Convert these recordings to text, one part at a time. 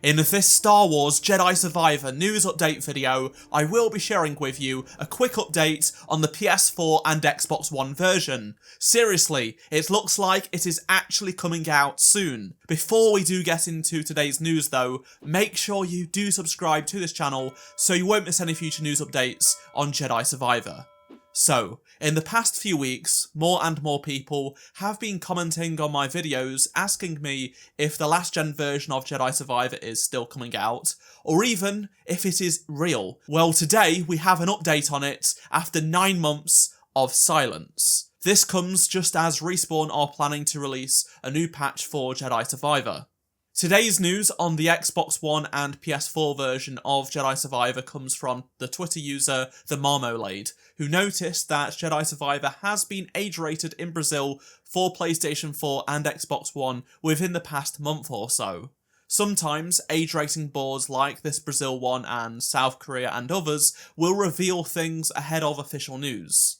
In this Star Wars Jedi Survivor news update video, I will be sharing with you a quick update on the PS4 and Xbox One version. Seriously, it looks like it is actually coming out soon. Before we do get into today's news though, make sure you do subscribe to this channel so you won't miss any future news updates on Jedi Survivor. So, in the past few weeks, more and more people have been commenting on my videos asking me if the last gen version of Jedi Survivor is still coming out, or even if it is real. Well, today we have an update on it after 9 months of silence. This comes just as Respawn are planning to release a new patch for Jedi Survivor. Today's news on the Xbox One and PS4 version of Jedi Survivor comes from the Twitter user The Marmalade, who noticed that Jedi Survivor has been age rated in Brazil for PlayStation 4 and Xbox One within the past month or so. Sometimes age rating boards like this Brazil one and South Korea and others will reveal things ahead of official news.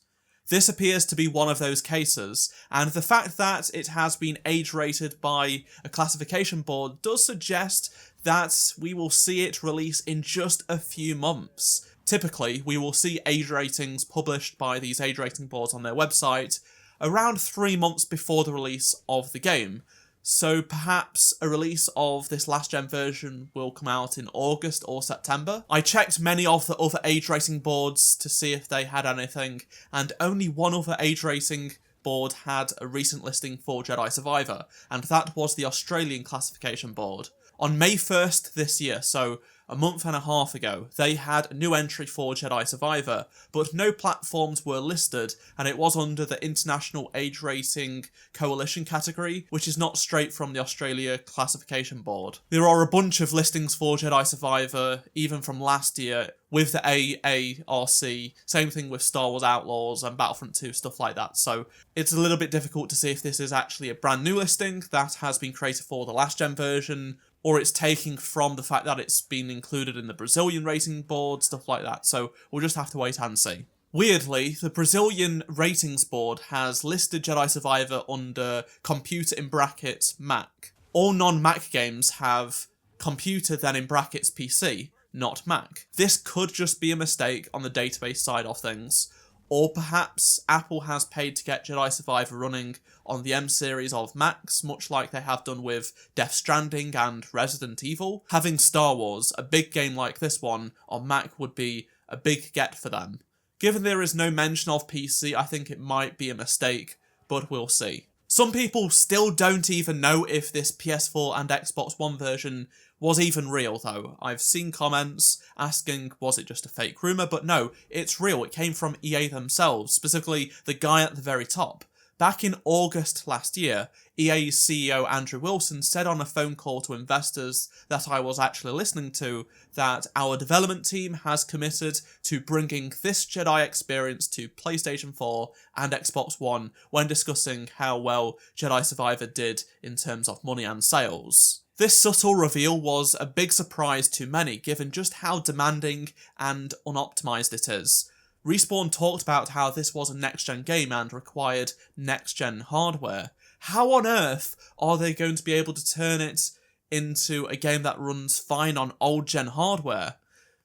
This appears to be one of those cases, and the fact that it has been age-rated by a classification board does suggest that we will see it release in just a few months. Typically, we will see age ratings published by these age rating boards on their website around 3 months before the release of the game. So perhaps a release of this last gen version will come out in August or September. I checked many of the other age rating boards to see if they had anything, and only one other age rating board had a recent listing for Jedi Survivor, and that was the Australian classification board. On May 1st this year, so a month and a half ago, they had a new entry for Jedi Survivor, but no platforms were listed, and it was under the International Age Rating Coalition category, which is not straight from the Australia Classification Board. There are a bunch of listings for Jedi Survivor, even from last year, with the AARC, same thing with Star Wars Outlaws and Battlefront 2, stuff like that, so it's a little bit difficult to see if this is actually a brand new listing that has been created for the last gen version, or it's taking from the fact that it's been included in the Brazilian rating board, stuff like that, so we'll just have to wait and see. Weirdly, the Brazilian ratings board has listed Jedi Survivor under computer in brackets Mac. All non-Mac games have computer then in brackets PC, not Mac. This could just be a mistake on the database side of things, or perhaps Apple has paid to get Jedi Survivor running on the M series of Macs, much like they have done with Death Stranding and Resident Evil. Having Star Wars, a big game like this one, on Mac would be a big get for them. Given there is no mention of PC, I think it might be a mistake, but we'll see. Some people still don't even know if this PS4 and Xbox One version was even real though. I've seen comments asking was it just a fake rumour, but no, it's real. It came from EA themselves, specifically the guy at the very top. Back in August last year, EA's CEO Andrew Wilson said on a phone call to investors that I was actually listening to that our development team has committed to bringing this Jedi experience to PlayStation 4 and Xbox One when discussing how well Jedi Survivor did in terms of money and sales. This subtle reveal was a big surprise to many given just how demanding and unoptimised it is. Respawn talked about how this was a next-gen game and required next-gen hardware. How on earth are they going to be able to turn it into a game that runs fine on old-gen hardware?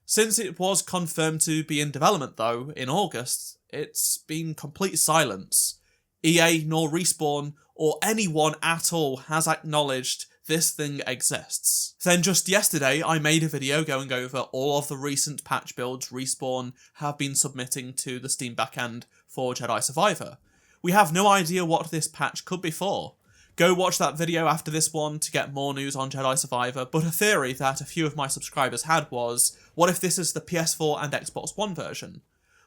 Since it was confirmed to be in development though, in August, it's been complete silence. EA nor Respawn or anyone at all has acknowledged this thing exists. Then just yesterday, I made a video going over all of the recent patch builds Respawn have been submitting to the Steam backend for Jedi Survivor. We have no idea what this patch could be for. Go watch that video after this one to get more news on Jedi Survivor, but a theory that a few of my subscribers had was, what if this is the PS4 and Xbox One version?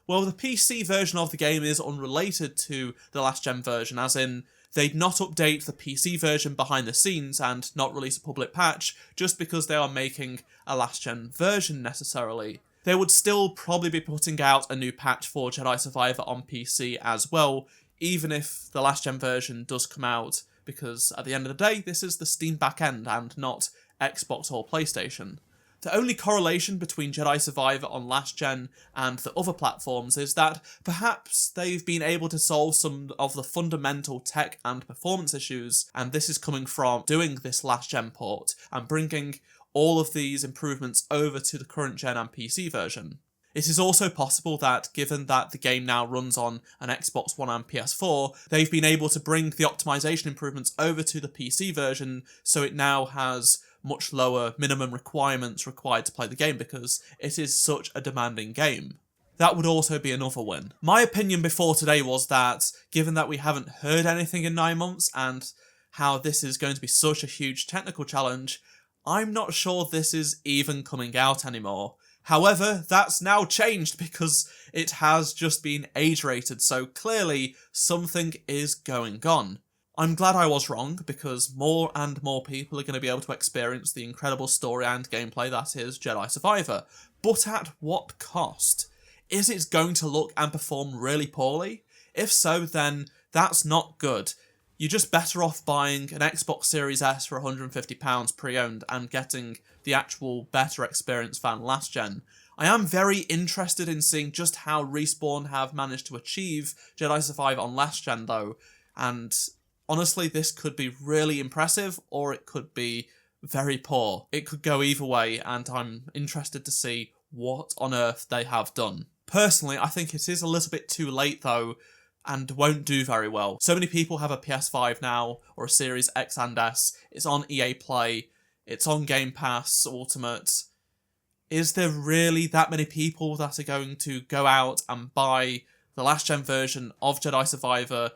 Well, the PC version of the game is unrelated to the last gen version, as in, they'd not update the PC version behind the scenes and not release a public patch just because they are making a last-gen version necessarily. They would still probably be putting out a new patch for Jedi Survivor on PC as well, even if the last-gen version does come out, because at the end of the day, this is the Steam backend and not Xbox or PlayStation. The only correlation between Jedi Survivor on last gen and the other platforms is that perhaps they've been able to solve some of the fundamental tech and performance issues, and this is coming from doing this last gen port and bringing all of these improvements over to the current gen and PC version. It is also possible that, given that the game now runs on an Xbox One and PS4, they've been able to bring the optimization improvements over to the PC version, so it now has much lower minimum requirements required to play the game because it is such a demanding game. That would also be another win. My opinion before today was that, given that we haven't heard anything in 9 months and how this is going to be such a huge technical challenge, I'm not sure this is even coming out anymore. However, that's now changed because it has just been age rated, so clearly something is going on. I'm glad I was wrong, because more and more people are going to be able to experience the incredible story and gameplay that is Jedi Survivor. But at what cost? Is it going to look and perform really poorly? If so, then that's not good. You're just better off buying an Xbox Series S for £150 pre-owned and getting the actual better experience than last gen. I am very interested in seeing just how Respawn have managed to achieve Jedi Survivor on last gen though, and honestly this could be really impressive or it could be very poor. It could go either way and I'm interested to see what on earth they have done. Personally, I think it is a little bit too late though, and won't do very well. So many people have a PS5 now, or a Series X and S, it's on EA Play, it's on Game Pass Ultimate. Is there really that many people that are going to go out and buy the last gen version of Jedi Survivor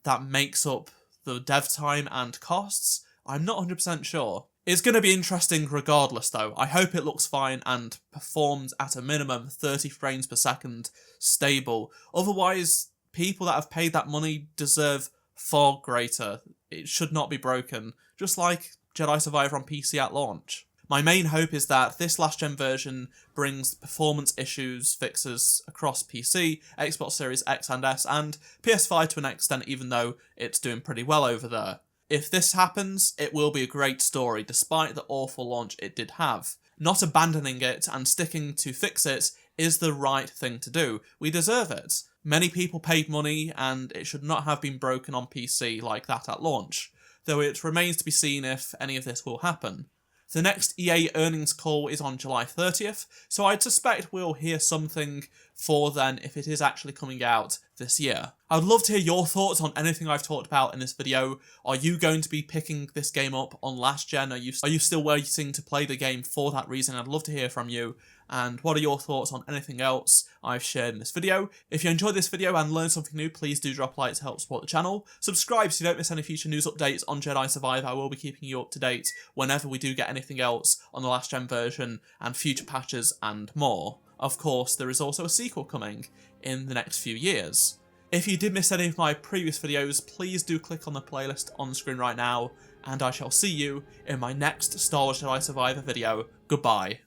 that makes up the dev time and costs? I'm not 100% sure. It's going to be interesting regardless though. I hope it looks fine and performs at a minimum 30 frames per second stable. Otherwise, people that have paid that money deserve far greater. It should not be broken, just like Jedi Survivor on PC at launch. My main hope is that this last gen version brings performance issues fixes across PC, Xbox Series X and S, and PS5 to an extent, even though it's doing pretty well over there. If this happens, it will be a great story, despite the awful launch it did have. Not abandoning it and sticking to fix it is the right thing to do. We deserve it. Many people paid money, and it should not have been broken on PC like that at launch, though it remains to be seen if any of this will happen. The next EA earnings call is on July 30th, so I'd suspect we'll hear something for then if it is actually coming out this year. I would love to hear your thoughts on anything I've talked about in this video. Are you going to be picking this game up on last gen? Are you still waiting to play the game for that reason? I'd love to hear from you. And what are your thoughts on anything else I've shared in this video? If you enjoyed this video and learned something new, please do drop a like to help support the channel. Subscribe so you don't miss any future news updates on Jedi Survivor. I will be keeping you up to date whenever we do get anything else on the last gen version and future patches and more. Of course, there is also a sequel coming in the next few years. If you did miss any of my previous videos, please do click on the playlist on screen right now, and I shall see you in my next Star Wars Jedi Survivor video. Goodbye.